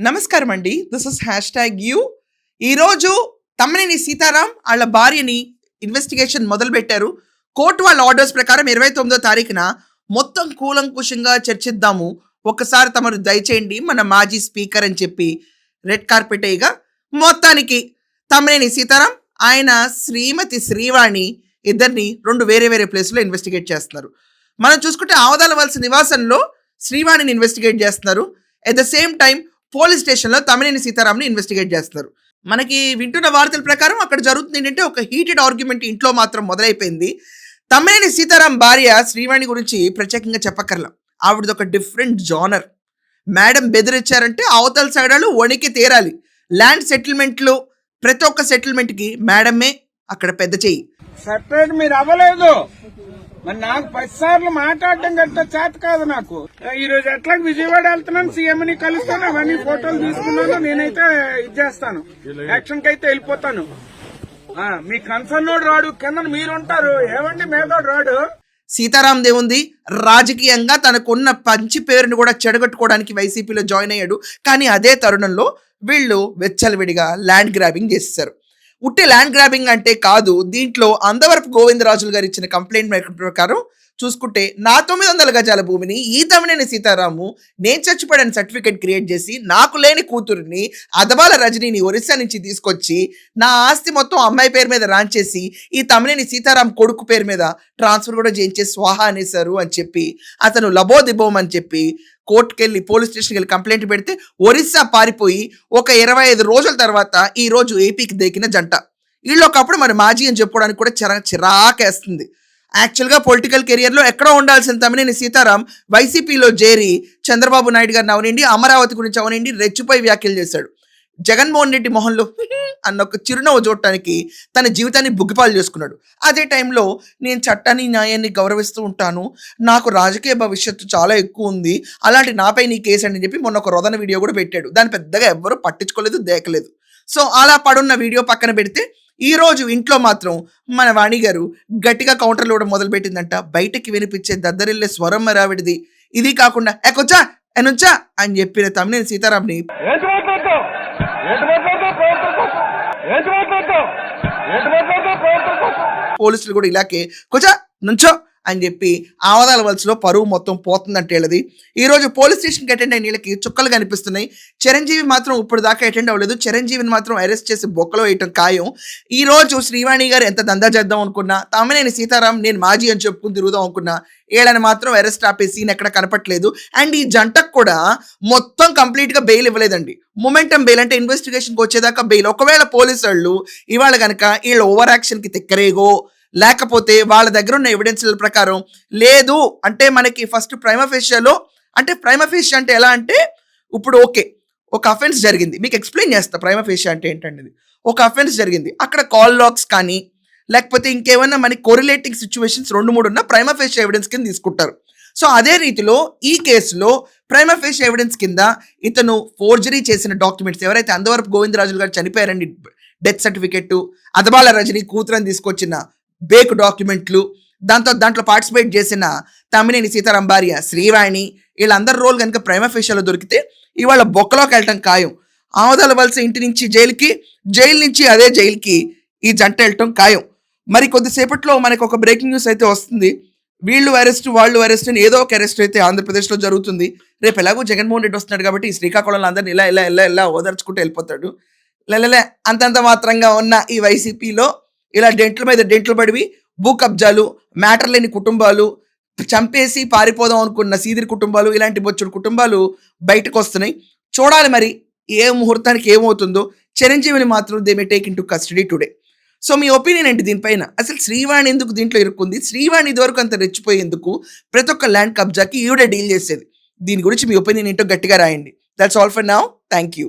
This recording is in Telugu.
నమస్కారం అండి. This is hash tag you. ఈరోజు తమ్మినేని సీతారాం వాళ్ళ భార్యని ఇన్వెస్టిగేషన్ మొదలుపెట్టారు. కోర్టు వాళ్ళ ఆర్డర్స్ ప్రకారం 29వ తారీఖున మొత్తం కూలంకుషంగా చర్చిద్దాము, ఒక్కసారి తమరు దయచేయండి మన మాజీ స్పీకర్ అని చెప్పి రెడ్ కార్పెట్ వేయగా మొత్తానికి తమ్మినేని సీతారాం ఆయన శ్రీమతి శ్రీవాణి ఇద్దరిని రెండు వేరే వేరే ప్లేస్లో ఇన్వెస్టిగేట్ చేస్తున్నారు. మనం చూసుకుంటే ఆవదాల వలస నివాసంలో శ్రీవాణిని ఇన్వెస్టిగేట్ చేస్తున్నారు. At the same time police స్టేషన్లో తమ్మినేని సీతారాంని ఇన్వెస్టిగేట్ చేస్తారు. మనకి వింటున్న వార్తల ప్రకారం అక్కడ జరుగుతుంది ఏంటంటే ఒక హీటెడ్ ఆర్గ్యుమెంట్ ఇంట్లో మాత్రం మొదలైపోయింది. తమ్మినేని సీతారాం భార్య శ్రీవాణి గురించి ప్రత్యేకంగా చెప్పక్కర్లా, ఆవిడది ఒక డిఫరెంట్ జానర్. మేడం బెదిరించారంటే అవతల సైడాలు వణికి తీరాలి. ల్యాండ్ సెటిల్మెంట్లు ప్రతి ఒక్క సెటిల్మెంట్కి మేడమే అక్కడ పెద్ద చెయ్యి. సెపరేట్ మీరు అవ్వలేదు, మరి నాకు 10 సార్లు మాట్లాడటం గట్ట చేత కాదు. నాకు ఈ రోజు ఎట్లా విజయవాడ వెళ్తున్నాను, సీఎంని కలుస్తాను, అవన్నీ ఫోటోలు తీసుకున్నాను. నేనైతే ఇది చేస్తాను, యాక్షన్ కి అయితే వెళ్ళిపోతాను. మీ కన్సర్న్ రాడు, కింద మీరుంటారు, ఏమండి మేదోడు రాడు. సీతారాం దేవుంది రాజకీయంగా తనకున్న పంచి పేరుని కూడా చెడగొట్టుకోవడానికి వైసీపీలో జాయిన్ అయ్యాడు. కానీ అదే తరుణంలో వీళ్ళు వెచ్చలవిడిగా ల్యాండ్ గ్రాబింగ్ చేసేసారు. ఉట్టి ల్యాండ్ గ్రాబింగ్ అంటే కాదు, దీంట్లో అందవరపు గోవిందరాజులు గారు ఇచ్చిన కంప్లైంట్ ప్రకారం చూసుకుంటే నా 900 గజాల భూమిని ఈ తమ్మినేని సీతారాము నేను చచ్చిపోయాడని సర్టిఫికేట్ క్రియేట్ చేసి నాకు లేని కూతురిని అదబాల రజనీని ఒరిస్సా నుంచి తీసుకొచ్చి నా ఆస్తి మొత్తం అమ్మాయి పేరు మీద రాంచేసి ఈ తమ్మినేని సీతారాం కొడుకు పేరు మీద ట్రాన్స్ఫర్ కూడా చేయించేసి స్వాహా అనేశారు అని చెప్పి అతను లబోదిబోం అని చెప్పి కోర్టుకెళ్ళి పోలీస్ స్టేషన్కి వెళ్ళి కంప్లైంట్ పెడితే ఒరిస్సా పారిపోయి ఒక 25 రోజుల తర్వాత ఈ రోజు ఏపీకి దేకిన జంట. వీళ్ళు ఒకప్పుడు మరి మాజీ అని చెప్పుకోవడానికి కూడా చిరాకేస్తుంది. యాక్చువల్గా పొలిటికల్ కెరియర్లో ఎక్కడో ఉండాల్సిన తమ్మినేని సీతారాం వైసీపీలో చేరి చంద్రబాబు నాయుడు గారిని అవనండి, అమరావతి గురించి అవనండి రెచ్చిపోయి వ్యాఖ్యలు చేశాడు. జగన్మోహన్ రెడ్డి మొహంలో అన్న ఒక చిరునవ్వు చూడటానికి తన జీవితాన్ని బుగ్గిపాలు చేసుకున్నాడు. అదే టైంలో నేను చట్టాన్ని న్యాయాన్ని గౌరవిస్తూ ఉంటాను, నాకు రాజకీయ భవిష్యత్తు చాలా ఎక్కువ ఉంది, అలాంటి నాపై నీ కేసు అని చెప్పి మొన్న ఒక రొదన వీడియో కూడా పెట్టాడు. దాన్ని పెద్దగా ఎవ్వరూ పట్టించుకోలేదు, దేకలేదు. సో అలా పడున్న వీడియో పక్కన పెడితే ఈ రోజు ఇంట్లో మాత్రం మన వాణి గారు గట్టిగా కౌంటర్లు ఇవ్వడం మొదలుపెట్టిందంట. బయటకి వినిపించే దద్దరిల్లే స్వరం మరావిడిది. ఇది కాకుండా ఎకొచ్చా ఎనొచ్చా అని చెప్పిన తమ్మినేని సీతారాంని పోలీసులు కూడా ఇలాగే కొచ్చా నుంచో అని చెప్పి ఆవదాల వలసలో పరువు మొత్తం పోతుందంటే వీళ్ళది. ఈరోజు పోలీస్ స్టేషన్కి అటెండ్ అయిన వీళ్ళకి చుక్కలు కనిపిస్తున్నాయి. చిరంజీవి మాత్రం ఇప్పుడు దాకా అటెండ్ అవ్వలేదు. చిరంజీవిని మాత్రం అరెస్ట్ చేసి బొక్కలో వేయటం ఖాయం. ఈరోజు శ్రీవాణి గారు ఎంత దందా చేద్దాం అనుకున్నా, తమ్మినేని సీతారాం నేను మాజీ అని చెప్పుకుని తిరుగుదాం అనుకున్నా, వీళ్ళని మాత్రం అరెస్ట్ ఆపే సీన్ ఎక్కడ కనపట్లేదు. అండ్ ఈ జంటకు కూడా మొత్తం కంప్లీట్గా బెయిల్ ఇవ్వలేదండి. మొమెంటం బెయిల్ అంటే ఇన్వెస్టిగేషన్కి వచ్చేదాకా బెయిల్. ఒకవేళ పోలీసు వాళ్ళు ఇవాళ కనుక వీళ్ళ ఓవర్ యాక్షన్కి తిక్కరేగో లేకపోతే వాళ్ళ దగ్గర ఉన్న ఎవిడెన్స్ల ప్రకారం లేదు అంటే మనకి ఫస్ట్ ప్రైమా ఫేషియాలో అంటే ప్రైమా ఫేషియా అంటే ఎలా అంటే ఇప్పుడు ఓకే ఒక అఫెన్స్ జరిగింది, మీకు ఎక్స్ప్లెయిన్ చేస్తా ప్రైమా ఫేషియా అంటే ఏంటండి. ఒక అఫెన్స్ జరిగింది, అక్కడ కాల్ లాగ్స్ కానీ లేకపోతే ఇంకేమైనా మనకి కోరిలేటింగ్ సిచ్యువేషన్స్ 2-3 ఉన్న ప్రైమా ఫేషియా ఎవిడెన్స్ కింద తీసుకుంటారు. సో అదే రీతిలో ఈ కేసులో ప్రైమా ఫేషియా ఎవిడెన్స్ కింద ఇతను ఫోర్జరీ చేసిన డాక్యుమెంట్స్ ఎవరైతే అందవరపు గోవిందరాజులు గారు చనిపోయారండి, డెత్ సర్టిఫికెట్, అదబాల రజనీ కూతురని తీసుకొచ్చిన బేక్ డాక్యుమెంట్లు, దాంట్లో పార్టిసిపేట్ చేసిన తమ్మినేని సీతారాం భార్య శ్రీవాణి, వీళ్ళందరి రోల్ కనుక ప్రైమా ఫేషియాలో దొరికితే ఇవాళ బొక్కలోకి వెళ్ళటం ఖాయం. ఆవదాల వలస ఇంటి నుంచి జైలుకి, జైలు నుంచి అదే జైలుకి ఈ జంట వెళ్ళటం ఖాయం. మరి కొద్దిసేపట్లో మనకు ఒక బ్రేకింగ్ న్యూస్ అయితే వస్తుంది. వీళ్ళు అరెస్ట్ వాళ్ళు అరెస్ట్ అని ఏదో ఒక అరెస్ట్ అయితే ఆంధ్రప్రదేశ్లో జరుగుతుంది. రేపు ఎలాగో జగన్మోహన్ రెడ్డి వస్తున్నాడు కాబట్టి ఈ శ్రీకాకుళంలో అందరిని ఇలా ఓదార్చుకుంటూ వెళ్ళిపోతాడు. లెలలే అంతంత మాత్రంగా ఉన్న ఈ వైసీపీలో ఇలా డెంట్ల మీద డెంట్లు పడివి, భూ కబ్జాలు, మ్యాటర్ లేని కుటుంబాలు, చంపేసి పారిపోదాం అనుకున్న సీదిరి కుటుంబాలు, ఇలాంటి బొచ్చుడు కుటుంబాలు బయటకు వస్తున్నాయి. చూడాలి మరి ఏ ముహూర్తానికి ఏమవుతుందో. చిరంజీవిని మాత్రం they may take in to custody today. So me opinion ఏంటి దీనిపైన? అసలు శ్రీవాణి ఎందుకు దీంట్లో ఇరుక్కుంది? శ్రీవాణి ఇదివరకు అంత రెచ్చిపోయేందుకు ప్రతి ఒక్క ల్యాండ్ కబ్జాకి ఈవిడే డీల్ చేసేది. దీని గురించి మీ ఒపీనియన్ ఏంటో గట్టిగా రాయండి. That's all for now. Thank you.